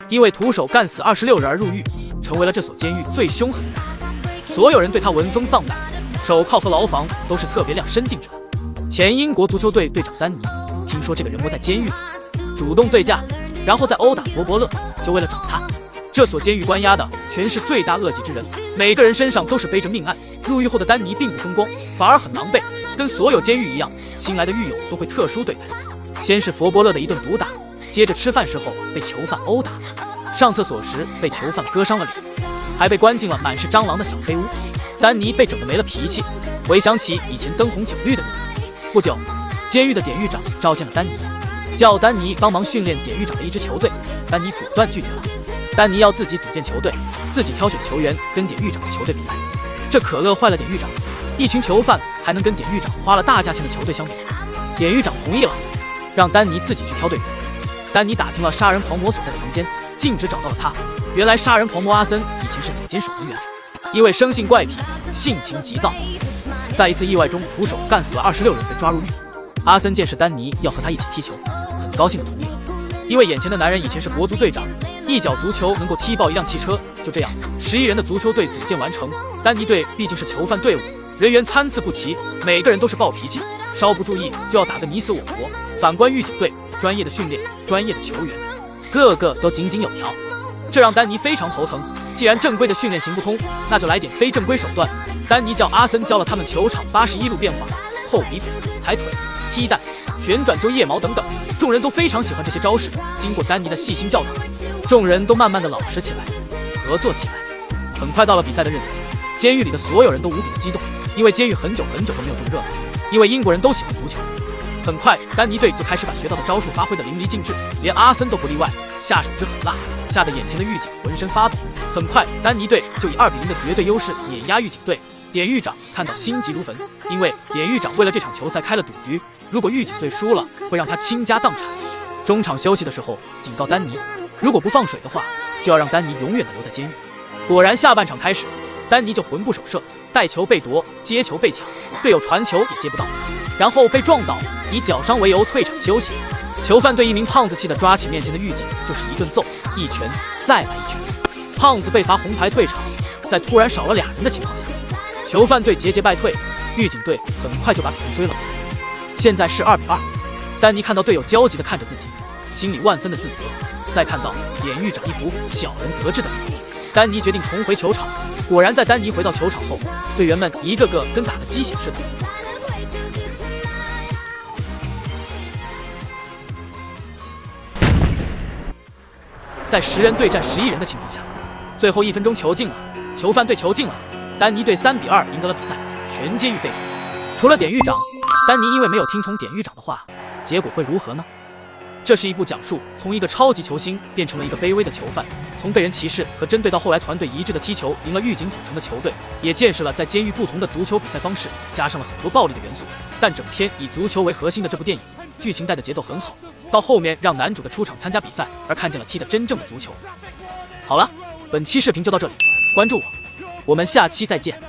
因为徒手干死26人而入狱，成为了这所监狱最凶狠的人。所有人对他闻风丧胆，手铐和牢房都是特别量身定制的。前英国足球队队长丹尼听说这个人窝在监狱里，主动醉驾，然后再殴打佛伯勒，就为了找他。这所监狱关押的全是罪大恶极之人，每个人身上都是背着命案。入狱后的丹尼并不风光，反而很狼狈，跟所有监狱一样，新来的狱友都会特殊对待。先是佛伯勒的一顿毒打，接着吃饭时候被囚犯殴打，上厕所时被囚犯割伤了脸，还被关进了满是蟑螂的小黑屋。丹尼被整得没了脾气，回想起以前灯红酒绿的日子。不久，监狱的典狱长召见了丹尼，叫丹尼帮忙训练典狱长的一支球队。丹尼果断拒绝了。丹尼要自己组建球队，自己挑选球员跟典狱长的球队比赛，这可乐坏了典狱长。一群囚犯还能跟典狱长花了大价钱的球队相比？典狱长同意了，让丹尼自己去挑队员。丹尼打听了杀人狂魔所在的房间，径直找到了他。原来杀人狂魔阿森以前是哪间守门员，因为生性怪癖，性情急躁，在一次意外中徒手干死了26人，被抓入狱。阿森见是丹尼要和他一起踢球，很高兴的同意了。因为眼前的男人以前是国足队长，一脚足球能够踢爆一辆汽车。就这样，11人的足球队组建完成。丹尼队毕竟是囚犯队伍，人员参差不齐，每个人都是暴脾气，稍不注意就要打个你死我活。反观狱警队，专业的训练，专业的球员，个个都井井有条，这让丹尼非常头疼。既然正规的训练行不通，那就来点非正规手段。丹尼叫阿森教了他们球场81路变化、扣鼻子、踩腿、踢蛋、旋转揪腋毛等等，众人都非常喜欢这些招式。经过丹尼的细心教导，众人都慢慢的老实起来，合作起来。很快到了比赛的日子，监狱里的所有人都无比的激动，因为监狱很久很久都没有这么热闹。因为英国人都喜欢足球。很快，丹尼队就开始把学到的招数发挥得淋漓尽致，连阿森都不例外，下手之狠辣，吓得眼前的狱警浑身发抖。很快，丹尼队就以2比0的绝对优势碾压狱警队。典狱长看到心急如焚，因为典狱长为了这场球赛开了赌局，如果狱警队输了，会让他倾家荡产。中场休息的时候，警告丹尼，如果不放水的话，就要让丹尼永远的留在监狱。果然，下半场开始，丹尼就魂不守舍，带球被夺，接球被抢，队友传球也接不到，然后被撞倒，以脚伤为由退场休息。囚犯队一名胖子气得抓起面前的狱警就是一顿揍，一拳再来一拳。胖子被罚红牌退场，在突然少了2人的情况下，囚犯队节节败退，狱警队很快就把比分追了回来。现在是2比2。丹尼看到队友焦急地看着自己，心里万分的自责。再看到典狱长一副小人得志的脸，丹尼决定重回球场。果然，在丹尼回到球场后，队员们一个个跟打了鸡血似的。在10人对战11人的情况下，最后1分钟球进了，囚犯队球进了，丹尼队3比2赢得了比赛，全监狱废除。除了典狱长，丹尼因为没有听从典狱长的话，结果会如何呢？这是一部讲述从一个超级球星变成了一个卑微的囚犯，从被人歧视和针对到后来团队一致的踢球赢了狱警组成的球队，也见识了在监狱不同的足球比赛方式，加上了很多暴力的元素。但整篇以足球为核心的这部电影，剧情带的节奏很好，到后面让男主的出场参加比赛，而看见了踢的真正的足球。好了，本期视频就到这里，关注我，我们下期再见。